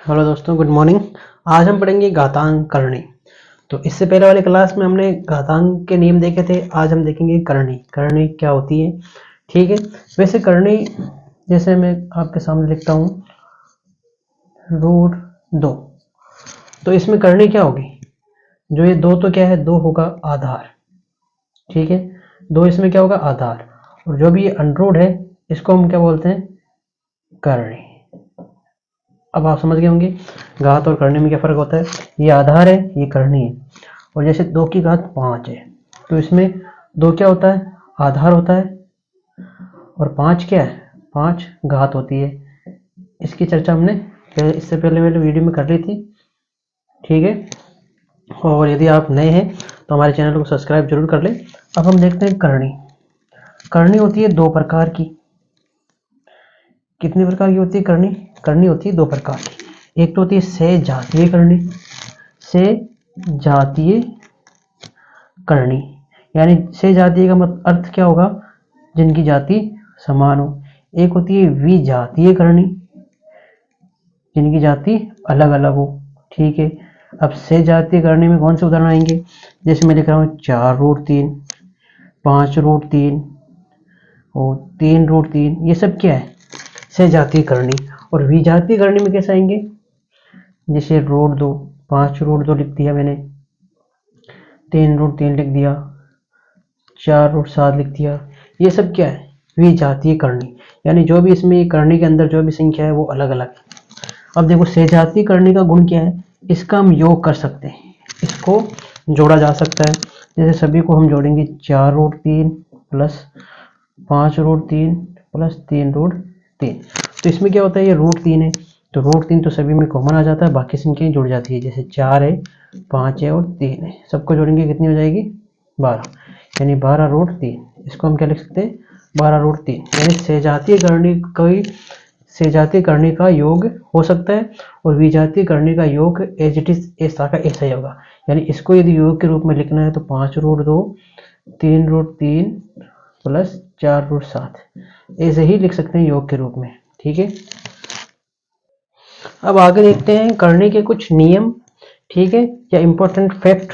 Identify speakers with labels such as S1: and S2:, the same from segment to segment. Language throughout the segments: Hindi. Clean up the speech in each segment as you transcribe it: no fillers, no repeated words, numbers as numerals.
S1: हेलो दोस्तों, गुड मॉर्निंग। आज हम पढ़ेंगे घातांक करणी। तो इससे पहले वाली क्लास में हमने घातांक के नियम देखे थे। आज हम देखेंगे करणी। करणी क्या होती है, ठीक है। वैसे करणी जैसे मैं आपके सामने लिखता हूँ √2, तो इसमें करणी क्या होगी, जो ये दो तो क्या है, दो होगा आधार, ठीक है। दो इसमें क्या होगा, आधार। और जो भी ये अंडरूट है इसको हम क्या बोलते हैं, करणी। अब आप समझ गए होंगे घात और करनी में क्या फर्क होता है। ये आधार है, ये करनी है। और जैसे 2 की घात 5 है तो इसमें 2 क्या होता है, आधार होता है, और 5 क्या है, 5 घात होती है। इसकी चर्चा हमने इससे पहले वाले वीडियो में कर ली थी, ठीक है। और यदि आप नए हैं तो हमारे चैनल को सब्सक्राइब जरूर कर लें। अब हम देखते हैं करनी। करनी होती है 2 प्रकार की। कितने प्रकार की होती है करनी? करनी होती है 2 प्रकार की। एक तो होती है सजातीय करनी। सजातीय करनी यानी सजातीय का मतलब अर्थ क्या होगा, जिनकी जाति समान हो। एक होती है विजातीय करनी, जिनकी जाति अलग अलग हो, ठीक है। अब सजातीय करनी में कौन से उदाहरण आएंगे, जैसे मैं लिख रहा हूँ 4√3, 5√3 और 3√3, ये सब क्या है, सजातीय करनी। और विजातीय करनी में कैसे आएंगे, जैसे √2, 5√2 लिख दिया मैंने, 3√3 लिख दिया, 4√7 लिख दिया। ये सब क्या है, विजातीय करनी। यानी जो भी इसमें करनी के अंदर जो भी संख्या है वो अलग अलग है। अब देखो सजातीय करनी का गुण क्या है, इसका हम योग कर सकते हैं, इसको जोड़ा जा सकता है। जैसे सभी को हम जोड़ेंगे 4√3 प्लस 5√3 प्लस 3√3, तो इसमें क्या होता है, ये √3 है तो √3 तो सभी में कॉमन आ जाता है, बाकी संख्याएं जुड़ जाती है। जैसे 4 है, 5 है और 3 है, सबको जोड़ेंगे कितनी हो जाएगी, 12, यानी 12√3। इसको हम क्या लिख सकते हैं, 12√3। यानी सजातीय करनी कोई सजातीय करनी का योग हो सकता है, और विजातीय करनी का योग एज इट इज ऐसा का ऐसा ही होगा। यानी इसको यदि योग के रूप में लिखना है तो 5√2 3√3 प्लस 4√7 ऐसे ही लिख सकते हैं योग के रूप में, ठीक है। अब आगे देखते हैं करने के कुछ नियम, ठीक है, या इंपॉर्टेंट फैक्ट,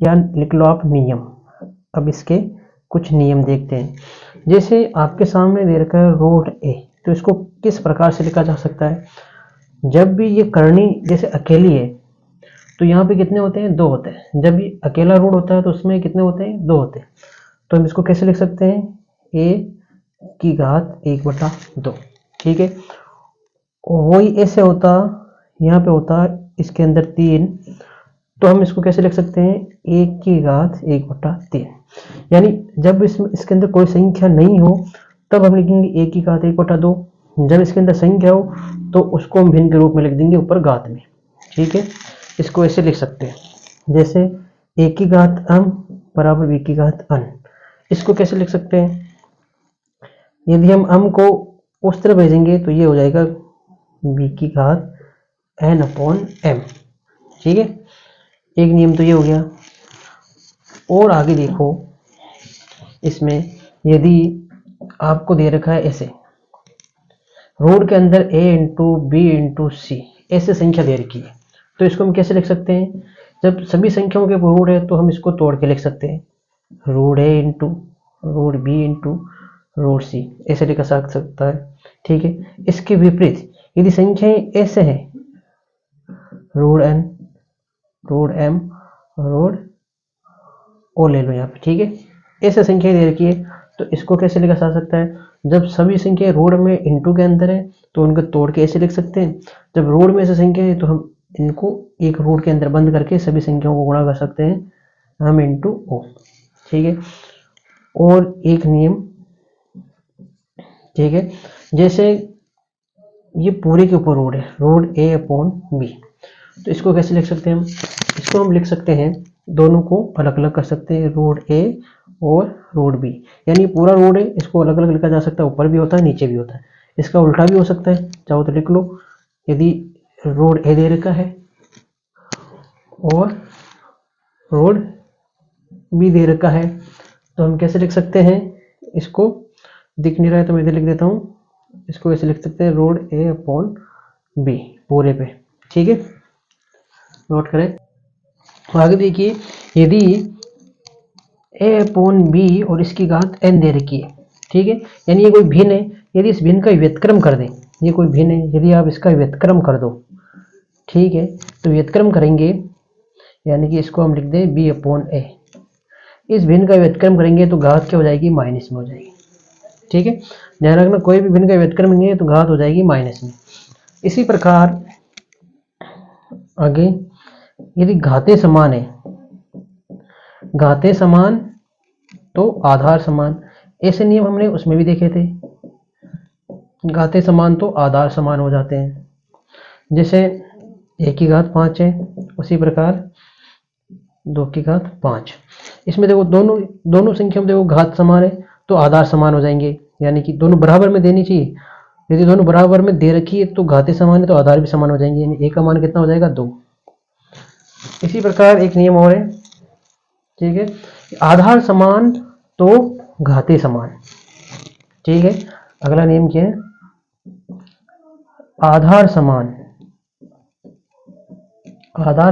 S1: या लिख लो आप नियम। अब इसके कुछ नियम देखते हैं। जैसे आपके सामने दे रखा है √a, तो इसको किस प्रकार से लिखा जा सकता है। जब भी ये करनी जैसे अकेली है तो यहाँ पे कितने होते हैं, 2 होते हैं। जब ये अकेला रूट होता है तो उसमें कितने होते हैं, 2 होते हैं। तो हम इसको कैसे लिख सकते हैं, a की घात 1/2, ठीक है। वही ऐसे होता, यहाँ पे होता इसके अंदर 3, तो हम इसको कैसे लिख सकते हैं, 1 की घात 1/3। यानी जब इसके अंदर कोई संख्या नहीं हो तब हम लिखेंगे 1 की घात 1/2। जब इसके अंदर संख्या हो तो उसको हम भिन्न के रूप में लिख देंगे ऊपर घात में, ठीक है। इसको ऐसे लिख सकते हैं, जैसे 1 की घात m बराबर b की घात n। इसको कैसे लिख सकते हैं, यदि हम m को उस तरह भेजेंगे तो ये हो जाएगा b की घात n/m, ठीक है। एक नियम तो ये हो गया। और आगे देखो, इसमें यदि आपको दे रखा है ऐसे रूट के अंदर a इंटू बी इंटू सी ऐसे संख्या दे रखी है, तो इसको हम कैसे लिख सकते हैं, जब सभी संख्याओं के रूट है तो हम इसको तोड़ के लिख सकते हैं, √a into √b into √c ऐसे लिखा जा सकता है, ठीक है। इसके विपरीत यदि संख्याएं ऐसे हैं, √n √m √o ले लो यहाँ पे, ठीक है। ऐसे संख्या दे रखी है तो इसको कैसे लिखा जा सकता है, जब सभी संख्या रूट में इंटू के अंदर है तो उनको तोड़ के ऐसे लिख सकते हैं। जब रूट में से संख्या है तो हम इनको एक रूट के अंदर बंद करके सभी संख्याओं को गुणा कर सकते हैं, हम इंटू ओ, ठीक है। और एक नियम, ठीक है, जैसे ये पूरे के ऊपर रूट है, √a/b, तो इसको कैसे लिख सकते हैं हम, इसको हम लिख सकते हैं, दोनों को अलग अलग कर सकते हैं, √a और √b। यानी पूरा रूट है, इसको अलग अलग लिखा जा सकता है, ऊपर भी होता है नीचे भी होता है। इसका उल्टा भी हो सकता है, चाहो तो लिख लो। यदि √a दे रखा है और √b दे रखा है तो हम कैसे लिख सकते हैं, इसको दिख नहीं रहा है तो मैं इधर लिख देता हूँ, इसको ऐसे लिख सकते हैं √a/b पूरे पे, ठीक है, नोट करें। आगे देखिए, यदि a/b और इसकी घात n दे रखी है, ठीक है, यानी ये कोई भिन्न है, यदि इस भिन्न का व्युत्क्रम कर दें, ये कोई भिन्न है, यदि आप इसका व्युत्क्रम कर दो, ठीक है, तो व्युत्क्रम करेंगे यानी कि इसको हम लिख दें b/a। इस भिन्न का व्युत्क्रम करेंगे तो घात क्या हो जाएगी, माइनस में हो जाएगी, ठीक है, ध्यान रखना, कोई भी भिन्न का व्युत्क्रम करेंगे तो घात हो जाएगी माइनस में। इसी प्रकार आगे, यदि घातें समान है, घातें समान तो आधार समान, ऐसे नियम हमने उसमें भी देखे थे, घातें समान तो आधार समान हो जाते हैं। जैसे 1 की घात 5 है, उसी प्रकार 2 की घात 5। इसमें देखो दोनों संख्या में देखो घात समान है तो आधार समान हो जाएंगे, यानी कि दोनों बराबर में देनी चाहिए। यदि दोनों बराबर में दे रखी है तो घातें समान है तो आधार भी समान हो जाएंगे, यानी a का मान कितना हो जाएगा, 2। इसी प्रकार एक नियम और है, ठीक है, आधार समान तो घातें समान, ठीक है। अगला नियम क्या है, आधार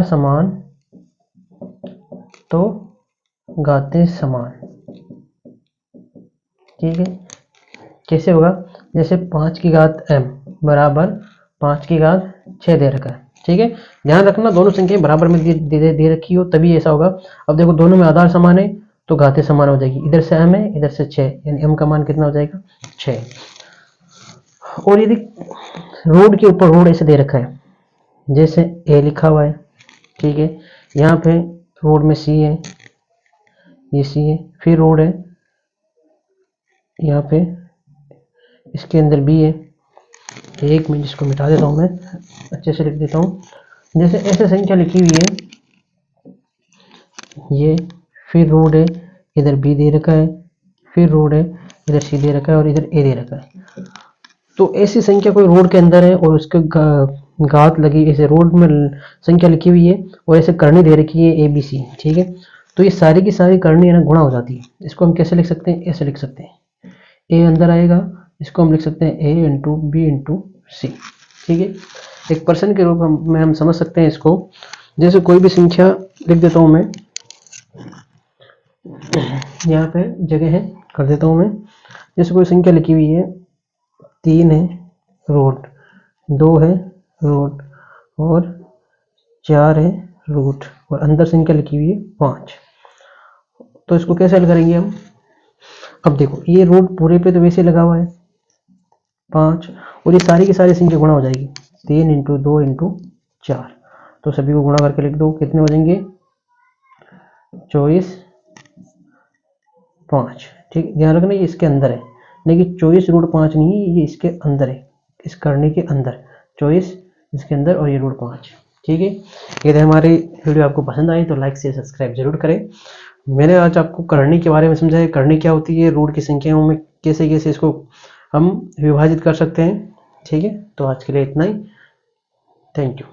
S1: समान तो घातें समान, ठीक है। कैसे होगा, जैसे 5 की घात m बराबर 5 की घात 6 दे रखा है, ठीक है, ध्यान रखना दोनों संख्याएं बराबर में दे रखी हो तभी ऐसा होगा। अब देखो दोनों में आधार समान है तो घातें समान हो जाएगी, इधर से m है इधर से 6, यानी m का मान कितना हो जाएगा, 6। और यदि रोड के ऊपर रोड ऐसे दे रखा है, जैसे a लिखा हुआ है, ठीक है, यहाँ पे रोड में c है, ये c है, फिर रोड है यहाँ पे, इसके अंदर b है। एक मिनट इसको मिटा देता हूँ, मैं अच्छे से लिख देता हूँ। जैसे ऐसे संख्या लिखी हुई है, ये फिर रोड है, इधर b दे रखा है, फिर रोड है, इधर c दे रखा है और इधर a दे रखा है। तो ऐसी संख्या कोई रोड के अंदर है और उसके घात लगी, ऐसे रोड में संख्या लिखी हुई है और ऐसे करनी दे रखी है ABC, ठीक है, तो ये सारी की सारी करनी है ना गुणा हो जाती है। इसको हम कैसे लिख सकते हैं, ऐसे लिख सकते हैं, a अंदर आएगा, इसको हम लिख सकते हैं a इंटू बी इंटू सी, ठीक है। एक पर्सन के रूप में हम समझ सकते हैं इसको। जैसे कोई भी संख्या लिख देता हूँ मैं, यहाँ पे जगह है कर देता हूँ मैं। जैसे कोई संख्या लिखी हुई है 3 है रोड, 2 है रोड और 4 है रूट, और अंदर संख्या लिखी हुई है 5। तो इसको कैसे हल करेंगे हम। अब देखो ये रोड पूरे पे तो वैसे लगा हुआ है 5, और ये सारी की सारी संख्या गुणा हो जाएगी 3 इंटू 2 इंटू 4, तो सभी को गुणा करके लिख दो, कितने हो जाएंगे 24 5, ठीक। ध्यान रखना ये इसके अंदर है, लेकिन 24 रूट 5 नहीं है, ये इसके अंदर है, इस करने के अंदर 24 इसके अंदर और ये रूट 5, ठीक है। यदि हमारी वीडियो आपको पसंद आई तो लाइक से सब्सक्राइब जरूर करें। मैंने आज आपको करनी के बारे में समझाया, करनी क्या होती है, रूट की संख्याओं में कैसे कैसे इसको हम विभाजित कर सकते हैं, ठीक है। तो आज के लिए इतना ही, थैंक यू।